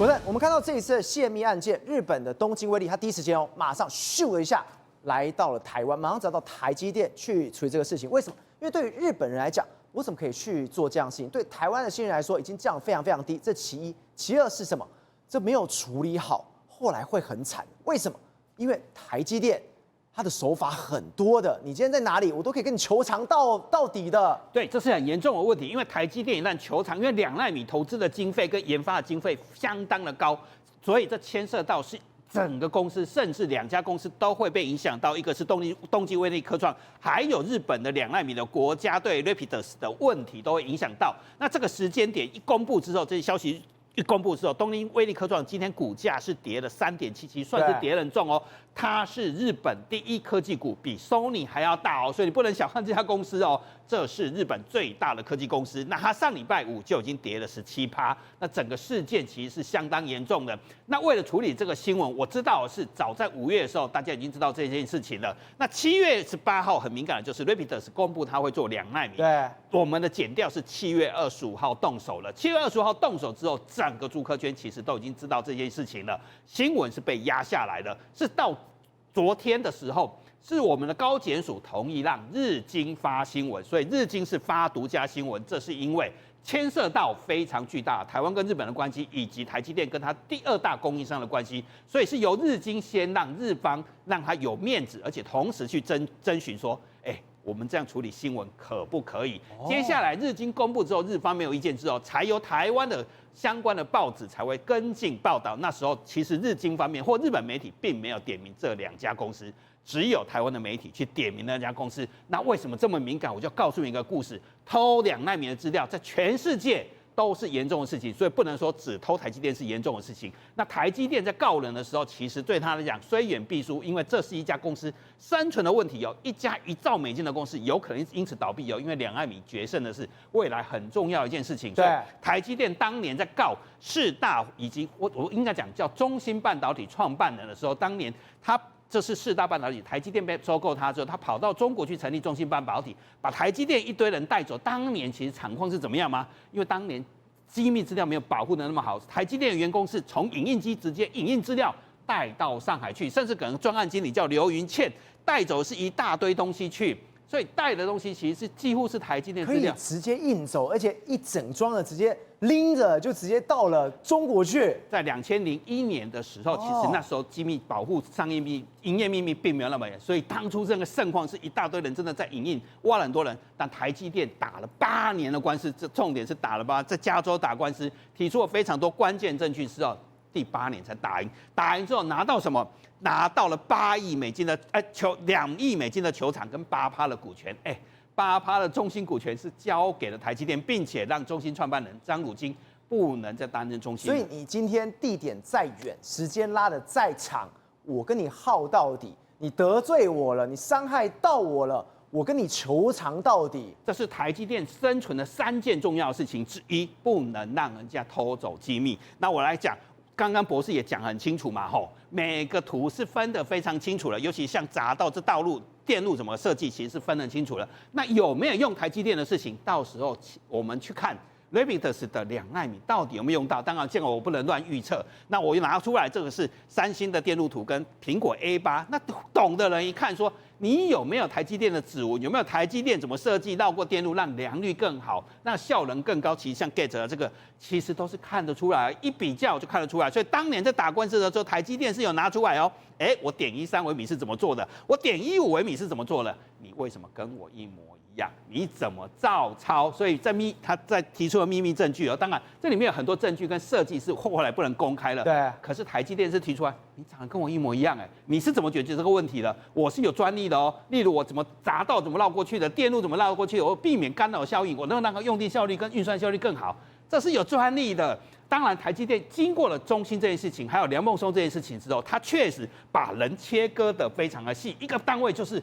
正我们看到这一次的泄密案件，日本的东京威力，他第一时间马上咻了一下来到了台湾，马上找到台积电去处理这个事情。为什么？因为对于日本人来讲，我怎么可以去做这样的事情？对台湾的新人来说，已经降得非常非常低。这其一，其二是什么？这没有处理好，后来会很惨。为什么？因为台积电它的手法很多的，你今天在哪里，我都可以跟你求偿到底的。对，这是很严重的问题，因为台积电一旦求偿，因为2奈米投资的经费跟研发的经费相当的高，所以这牵涉到是整个公司，甚至2家公司都会被影响到。一个是东京威力科创，还有日本的2奈米的国家队 Rapidus 的问题都会影响到。那这个时间点一公布之后，这些消息一公布之后，东京威力科创今天股价是跌了3.77%，算是跌很重哦。它是日本第一科技股，比 Sony 还要大哦，所以你不能小看这家公司哦。这是日本最大的科技公司，那它上礼拜五就已经跌了17%，那整个事件其实是相当严重的。那为了处理这个新闻，我知道是早在5月的时候，大家已经知道这件事情了。那7月18号很敏感的就是 Rapidus 公布它会做2奈米，对，我们的检调是7月25号动手了。7月25号动手之后，整个竹科圈其实都已经知道这件事情了，新闻是被压下来了，是到昨天的时候。是我们的高检署同意让日经发新闻，所以日经是发独家新闻，这是因为牵涉到非常巨大台湾跟日本的关系，以及台积电跟它第2大供应商的关系，所以是由日经先让日方让他有面子，而且同时去征询说，我们这样处理新闻可不可以？接下来日经公布之后，日方没有意见之后，才由台湾的相关的报纸才会跟进报道。那时候其实日经方面或日本媒体并没有点名这2家公司。只有台湾的媒体去点名那家公司，那为什么这么敏感？我就告诉你一个故事：偷2奈米的资料，在全世界都是严重的事情，所以不能说只偷台积电是严重的事情。那台积电在告人的时候，其实对他来讲虽远必诛，因为这是一家公司生存的问题哦。一家1兆美金的公司有可能因此倒闭哦，因为2奈米决胜的是未来很重要的一件事情。对，台积电当年在告世大以及我应该讲叫中芯半导体创办人的时候，当年这是世大半导体，台积电被收购它之后，他跑到中国去成立中芯半导体，把台积电一堆人带走。当年其实厂况是怎么样吗？因为当年机密资料没有保护的那么好，台积电的员工是从影印机直接影印资料带到上海去，甚至可能专案经理叫刘云倩带走是一大堆东西去。所以带的东西其实是几乎是台积电资料，可以直接运走，而且一整装的直接拎着就直接到了中国去。在2001年的时候，其实那时候机密保护、商业秘密、营业秘密并没有那么严，所以当初这个盛况是一大堆人真的在影印，挖了很多人。但台积电打了8年的官司，这重点是打了在加州打官司，提出了非常多关键证据之后，第8年才打赢。打赢之后拿到什么？拿到了8亿美金的2亿美金的球场跟8%的股权，8%的中芯股权是交给了台积电，并且让中芯创办人张汝京不能再担任中芯。所以你今天地点再远，时间拉得再长，我跟你耗到底，你得罪我了，你伤害到我了，我跟你求偿到底。这是台积电生存的3件重要的事情之一，不能让人家偷走机密。那我来讲。刚刚博士也讲很清楚嘛，每个图是分得非常清楚了，尤其像匝道这道路电路怎么设计，其实是分得清楚了。那有没有用台积电的事情，到时候我们去看 Rapidus 的2奈米到底有没有用到？当然，这个我不能乱预测。那我拿出来，这个是三星的电路图跟苹果 A8，那懂的人一看说，你有没有台积电的指纹？有没有台积电怎么设计绕过电路，让良率更好，让效能更高？其实像 Gate 这个，其实都是看得出来，一比较就看得出来。所以当年在打官司的时候，台积电是有拿出来哦。我点13微米是怎么做的？我点15微米是怎么做的？你为什么跟我一模一样？你怎么照抄？所以他在提出了秘密证据哦。当然，这里面有很多证据跟设计是后来不能公开了。对。可是台积电是提出来，你长得跟我一模一样，你是怎么解决这个问题的？我是有专利的哦。例如我怎么匝道怎么绕过去的，电路怎么绕过去的，我避免干扰效应，我能让用电效率跟运算效率更好，这是有专利的。当然，台积电经过了中芯这件事情，还有梁孟松这件事情之后，它确实把人切割得非常的细，一个单位就是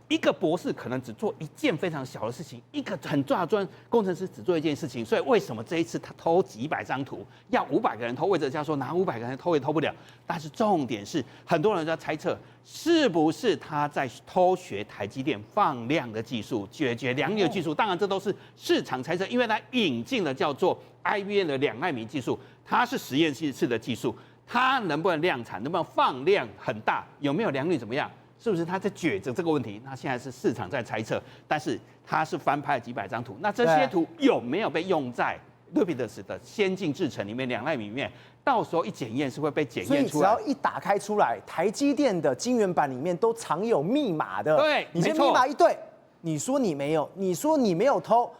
一个博士可能只做一件非常小的事情，一个很重要的工程师只做一件事情，所以为什么这一次他偷几百张图，要500个人偷？魏哲家说拿500个人偷也偷不了。但是重点是，很多人在猜测是不是他在偷学台积电放量的技术，解决良率的技术。当然这都是市场猜测，因为他引进了叫做 IBM 的2奈米技术，它是实验室的技术，它能不能量产，能不能放量很大，有没有良率怎么样？是不是他在抉择这个问题？那现在是市场在猜测，但是他是翻拍了几百张图，那这些图有没有被用在 Rapidus 的先进制程里面2奈米里面？到时候一检验是会被检验出来。所以只要一打开出来，台积电的晶圆板里面都藏有密码的。对，你这密码一对，你说你没有，你说你没有偷。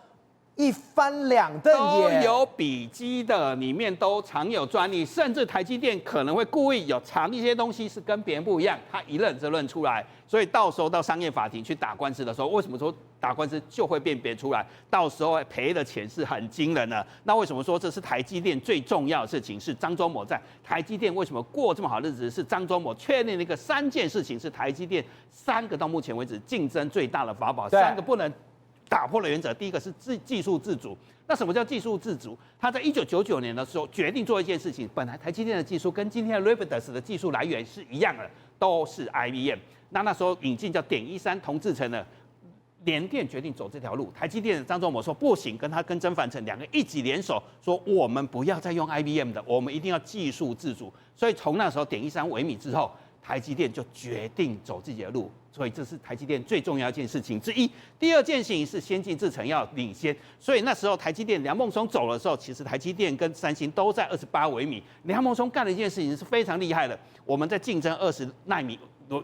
一翻两瞪眼，都有笔记的，里面都藏有专利，甚至台积电可能会故意有藏一些东西是跟别人不一样，他一认就认出来。所以到时候到商业法庭去打官司的时候，为什么说打官司就会辨别出来？到时候赔的钱是很惊人的。那为什么说这是台积电最重要的事情？是张忠谋在台积电为什么过这么好日子？是张忠谋确定了一个3件事情，是台积电3个到目前为止竞争最大的法宝，3个不能打破的原则。第一个是技术自主。那什么叫技术自主？他在1999年的时候决定做一件事情，本来台积电的技术跟今天的 Rapidus 的技术来源是一样的，都是 IBM。那时候引进叫.13同制程的，联电决定走这条路。台积电的张忠谋说不行，跟曾凡成2个一起联手说，我们不要再用 IBM 的，我们一定要技术自主。所以从那时候.13微米之后，台积电就决定走自己的路。所以这是台积电最重要一件事情之一。第二件事情是先进制程要领先，所以那时候台积电梁孟松走的时候，其实台积电跟三星都在28微米。梁孟松干了一件事情是非常厉害的，我们在竞争20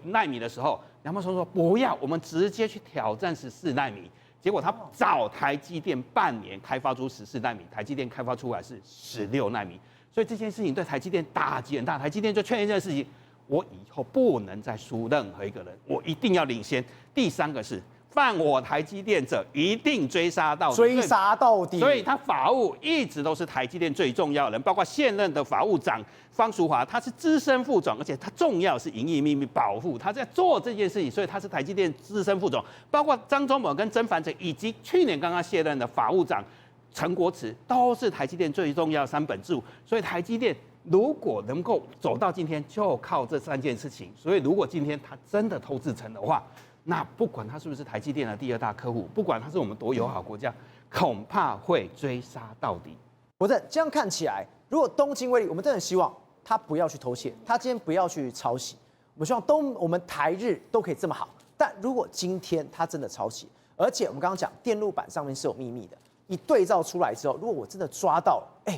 奈米的时候，梁孟松说不要，我们直接去挑战14奈米。结果他早台积电半年开发出14奈米，台积电开发出来是16奈米，所以这件事情对台积电打击很大。台积电就确认这件事情。我以后不能再输任何一个人，我一定要领先。第3个是犯我台积电者一定追杀到底，追杀到底。所以他法务一直都是台积电最重要的人，包括现任的法务长方淑华，他是资深副总，而且他重要是营业秘密保护，他在做这件事情，所以他是台积电资深副总。包括张忠谋跟曾凡成，以及去年刚刚卸任的法务长陈国慈，都是台积电最重要的3本柱。所以台积电如果能够走到今天，就靠这3件事情。所以，如果今天他真的偷制程的话，那不管他是不是台积电的第2大客户，不管他是我们多友好国家，恐怕会追杀到底。国正，这样看起来，如果东京威力，我们真的希望他不要去偷窃，他今天不要去抄袭，我们希望我们台日都可以这么好。但如果今天他真的抄袭，而且我们刚刚讲电路板上面是有秘密的，一对照出来之后，如果我真的抓到了，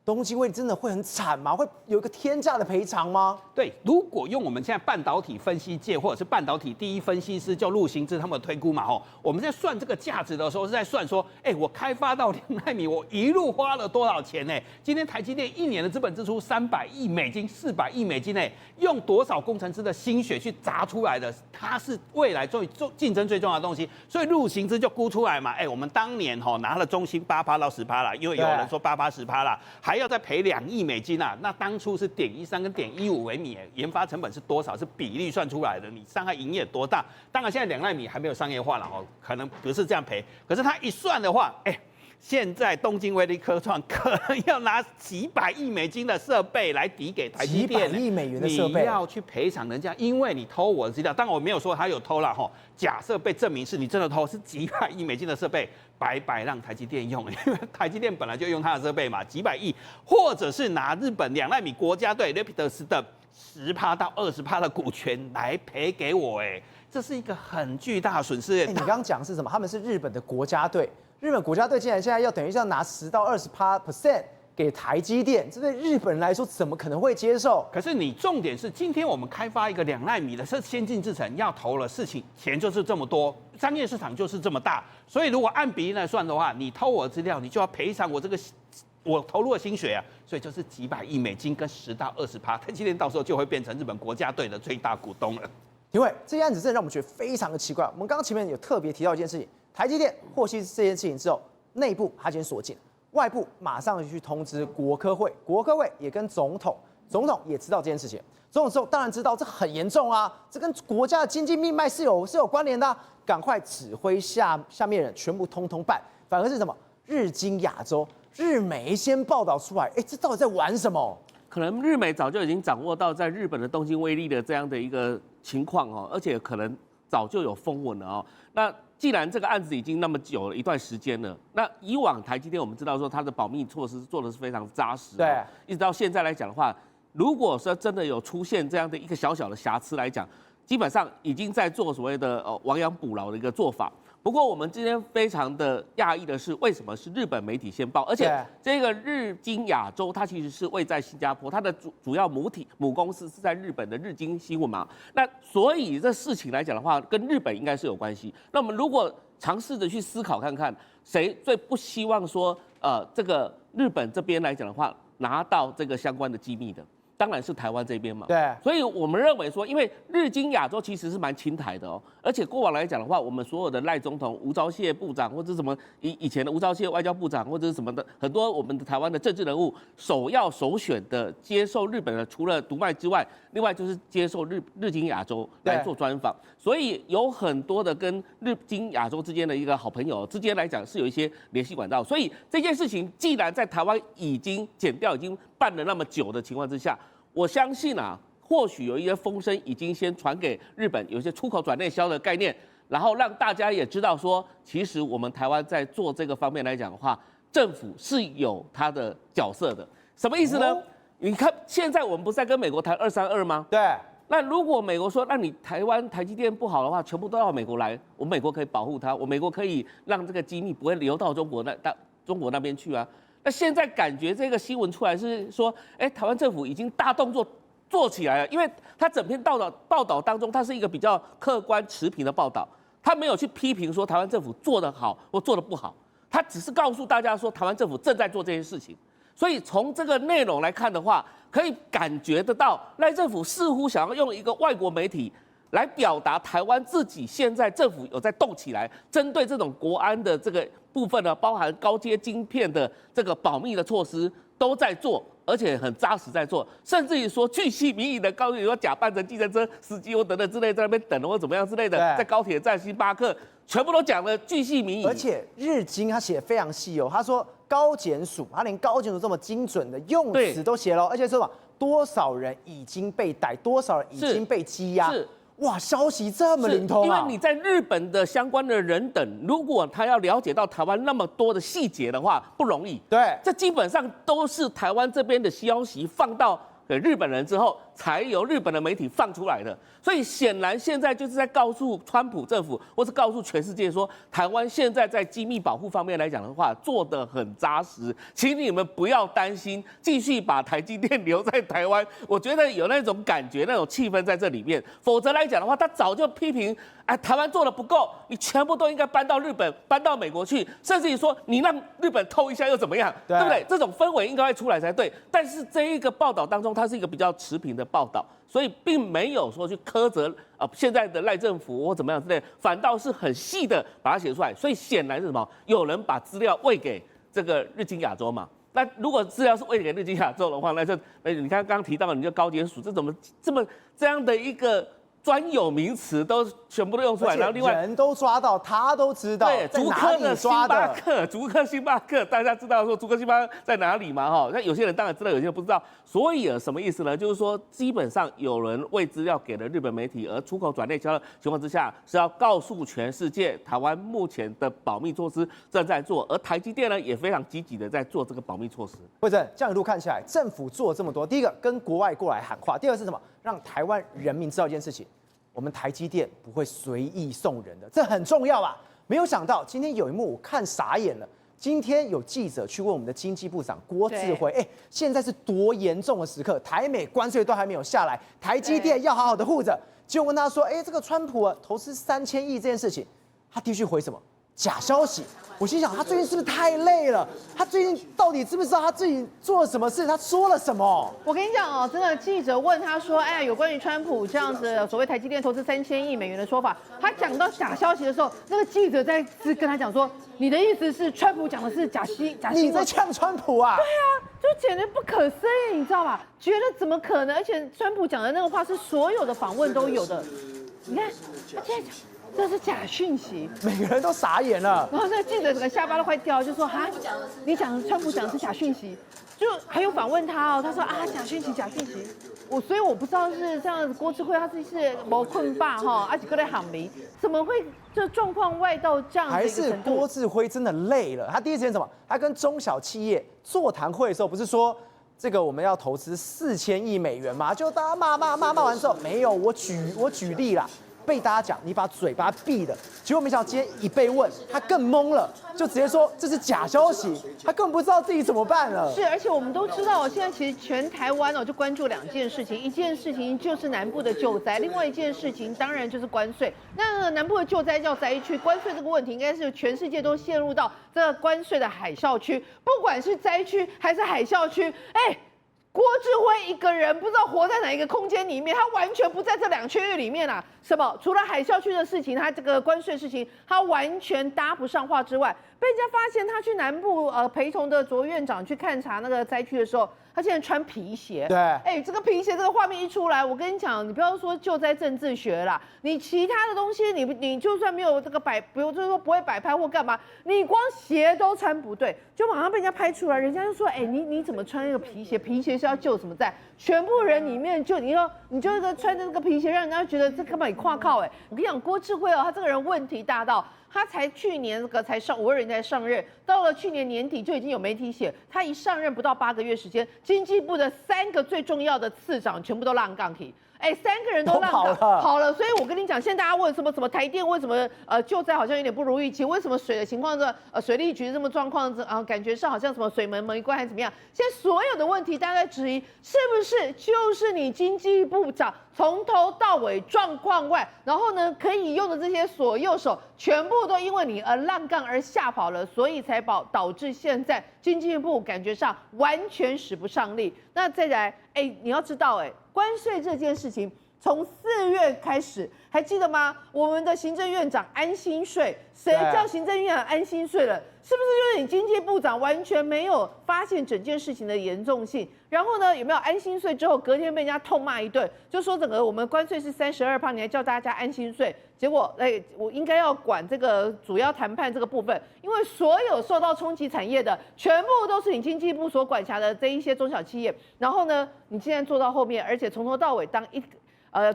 东京威力真的会很惨吗？会有一个天价的赔偿吗？对，如果用我们现在半导体分析界或者是半导体第一分析师叫陆行之他们的推估嘛，我们在算这个价值的时候是在算说，我开发到2奈米，我一路花了多少钱呢？今天台积电1年的资本支出300亿美金、400亿美金呢，用多少工程师的心血去砸出来的？它是未来竞争最重要的东西，所以陆行之就估出来嘛，我们当年拿了中芯8%到10%啦，因为有人说8%、10%啦。还要再赔2亿美金啊！那当初是.13跟.15微米，研发成本是多少？是比例算出来的。你伤害营业多大？当然现在2奈米还没有商业化了可能不是这样赔。可是他一算的话，现在东京威力科创可能要拿几百亿美金的设备来抵给台积电，几百亿美元的设备，你要去赔偿人家，因为你偷我的资料。当然我没有说他有偷了假设被证明是你真的偷，是几百亿美金的设备，白白让台积电用，因为台积电本来就用他的设备嘛，几百亿，或者是拿日本2奈米国家队 Rapidus 的10%到20%的股权来赔给我，这是一个很巨大的损失。你刚刚讲的是什么？他们是日本的国家队。日本国家队竟然现在要等于是要拿10到20% 给台积电，这对日本人来说怎么可能会接受？可是你重点是，今天我们开发一个2奈米的先进制程，要投了事情钱就是这么多，商业市场就是这么大，所以如果按比例来算的话，你偷我的资料，你就要赔偿我投入的心血啊，所以就是几百亿美金跟10到20%，台积电到时候就会变成日本国家队的最大股东了。因为这件案子真的让我们觉得非常的奇怪。我们刚刚前面有特别提到一件事情，台积电获悉这件事情之后，内部它先锁紧，外部马上去通知国科会，国科会也跟总统总统也知道这件事情，总统之后当然知道这很严重啊，这跟国家的经济命脉是有关联的啊，赶快指挥下面人全部通通办，反而是什么日经亚洲、日媒先报道出来，这到底在玩什么？可能日媒早就已经掌握到在日本的东京威力的这样的一个情况哦，而且可能早就有风闻了哦。那既然这个案子已经那么久了一段时间了，那以往台积电我们知道说它的保密措施做的是非常扎实，对，一直到现在来讲的话，如果说真的有出现这样的一个小小的瑕疵来讲，基本上已经在做所谓的亡羊补牢的一个做法。不过我们今天非常的讶异的是，为什么是日本媒体先报？而且这个日经亚洲它其实是位在新加坡，它的主要母公司是在日本的日经新闻嘛。那所以这事情来讲的话，跟日本应该是有关系。那我们如果尝试着去思考看看，谁最不希望说这个日本这边来讲的话，拿到这个相关的机密的？当然是台湾这边嘛，对，所以我们认为说，因为日经亚洲其实是蛮亲台的哦，而且过往来讲的话，我们所有的赖总统、吴钊燮部长或者什么以前的吴钊燮外交部长或者是什么的，很多我们的台湾的政治人物首选的接受日本的，除了读卖之外，另外就是接受日经亚洲来做专访，所以有很多的跟日经亚洲之间的一个好朋友之间来讲是有一些联系管道，所以这件事情既然在台湾已经检调已经办了那么久的情况之下，我相信啊，或许有一些风声已经先传给日本，有一些出口转内销的概念，然后让大家也知道说，其实我们台湾在做这个方面来讲的话，政府是有它的角色的。什么意思呢？你看现在我们不是在跟美国谈232吗？对。那如果美国说，那你台湾台积电不好的话，全部都到美国来，我们美国可以保护它，我美国可以让这个机密不会流到中国那边去啊。那现在感觉这个新闻出来是说，台湾政府已经大动作做起来了，因为它整篇报道当中，它是一个比较客观持平的报道，它没有去批评说台湾政府做得好或做得不好，它只是告诉大家说台湾政府正在做这件事情。所以从这个内容来看的话，可以感觉得到赖政府似乎想要用一个外国媒体来表达台湾自己现在政府有在动起来，针对这种国安的这个部分呢，包含高阶晶片的这个保密的措施都在做，而且很扎实在做，甚至于说巨细靡遗的告诉你说假扮成计程车司机或等等之类，在那边等或怎么样之类的，在高铁站星巴克全部都讲了巨细靡遗。而且日经他写非常细哦，他说高检署，他连高检署这么精准的用词都写了，而且说什么多少人已经被逮，多少人已经被羁押。哇，消息这么灵通啊！因为你在日本的相关的人等，如果他要了解到台湾那么多的细节的话，不容易。对，这基本上都是台湾这边的消息放到给日本人之后，才由日本的媒体放出来的。所以显然现在就是在告诉川普政府，或是告诉全世界说，台湾现在在机密保护方面来讲的话，做得很扎实，请你们不要担心，继续把台积电留在台湾。我觉得有那种感觉、那种气氛在这里面，否则来讲的话，他早就批评，台湾做得不够，你全部都应该搬到日本、搬到美国去，甚至于说你让日本偷一下又怎么样，对不对？这种氛围应该会出来才对。但是这一个报道当中，它是一个比较持平的报道。所以并没有说去苛责现在的赖政府或怎么样之类，反倒是很细的把它写出来。所以显然是什么？有人把资料喂给这个日经亚洲嘛？那如果资料是喂给日经亚洲的话，你看刚刚提到的，你就高检署这怎么这样的一个专有名词都全部都用出来，然后另外人都抓到，他都知道对，竹科的星巴克，竹科星巴克，大家知道说竹科星巴克在哪里吗？哈，那有些人当然知道，有些人不知道。所以什么意思呢？就是说，基本上有人喂资料给了日本媒体，而出口转内销的情况之下，是要告诉全世界，台湾目前的保密措施正在做，而台积电呢也非常积极的在做这个保密措施。慧珍，这样一路看起来，政府做了这么多，第一个跟国外过来喊话，第二个是什么？让台湾人民知道一件事情。我们台积电不会随意送人的，这很重要啊！没有想到今天有一幕我看傻眼了。今天有记者去问我们的经济部长郭志辉，现在是多严重的时刻，台美关税都还没有下来，台积电要好好的护着。就问他说，这个川普投资3000亿这件事情，他第一句回什么？假消息。我心想，他最近是不是太累了？他最近到底知不知道他自己做了什么事？他说了什么？我跟你讲哦，真的，记者问他说：“哎，有关于川普这样子所谓台积电投资3000亿美元的说法，他讲到假消息的时候，那个记者在跟他讲说，你的意思是川普讲的是假新闻？你在呛川普啊？对啊，就简直不可思议，你知道吧？觉得怎么可能？而且川普讲的那个话是所有的访问都有的，你看他现在讲。”这是假讯息，每个人都傻眼了。然后那个记者整个下巴都快掉了，就说：“哈，你讲川普讲的是假讯息。”就还有访问他哦，他说：“啊，假讯息，假讯息。”所以我不知道是这样子，郭智慧他是谋困霸哈，而且搁在喊迷，怎么会这状况外到这样的还是一个程度？郭智辉真的累了？他第一时间什么？他跟中小企业座谈会的时候，不是说这个我们要投资4000亿美元吗？就大家骂完之后，没有，我举例啦。被大家讲，你把嘴巴闭了，结果没想到今天一被问，他更懵了，就直接说这是假消息，他根本不知道自己怎么办了。是，而且我们都知道，现在其实全台湾就关注2件事情，一件事情就是南部的救灾，另外一件事情当然就是关税。那南部的救灾叫灾区，关税这个问题应该是全世界都陷入到这个关税的海啸区，不管是灾区还是海啸区，郭智辉一个人不知道活在哪一个空间里面，他完全不在这2区域里面啊！什么？除了海啸区的事情，他这个关税事情，他完全搭不上话之外，被人家发现他去南部陪同的卓院长去勘察那个灾区的时候，他竟然穿皮鞋。对，这个皮鞋这个画面一出来，我跟你讲，你不要说救灾政治学啦，你其他的东西你就算没有这个比如就是说不会摆拍或干嘛，你光鞋都穿不对，就马上被人家拍出来，人家就说，你怎么穿那个皮鞋？皮鞋是要救什么灾？全部人里面就你就穿着这个皮鞋，让人家觉得这根本你跨靠我跟你讲，郭智慧他这个人问题大到。他才去年才5月人才上任，到了去年年底就已经有媒体写，他一上任不到8个月时间，经济部的3个最重要的次长全部都浪杠体。3个人都浪杠跑了，所以我跟你讲，现在大家问什么台电为什么救灾好像有点不如预期，为什么水的情况水利局这么状况感觉上好像什么水门没关还是怎么样？现在所有的问题大家在质疑，是不是就是你经济部长从头到尾状况外，然后呢可以用的这些左右手全部都因为你而浪杠而吓跑了，所以才导致现在经济部感觉上完全使不上力。那再来，你要知道，关税这件事情从4月开始，还记得吗？我们的行政院长安心税，谁叫行政院长安心税了？是不是就是你经济部长完全没有发现整件事情的严重性？然后呢，有没有安心税之后，隔天被人家痛骂一顿，就说整个我们关税是32%，你还叫大家安心税？结果，我应该要管这个主要谈判这个部分，因为所有受到冲击产业的，全部都是你经济部所管辖的这一些中小企业。然后呢，你竟然做到后面，而且从头到尾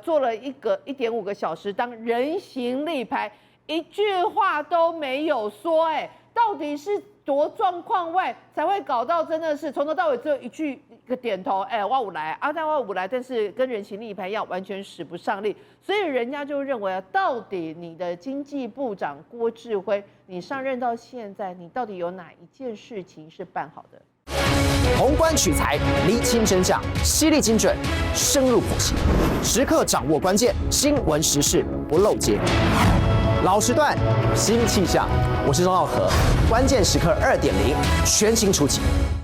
做了1.5个小时当人形立牌，一句话都没有说，到底是多状况外才会搞到真的是从头到尾只有一个点头，我有来，但我有来，但是跟人形立牌一样，完全使不上力，所以人家就认为到底你的经济部长郭智辉，你上任到现在，你到底有哪一件事情是办好的？宏观取材，厘清真相，犀利精准，深入剖析，时刻掌握关键，新闻时事不漏接。老时段，新气象，我是钟浩和，关键时刻2.0，全新出击。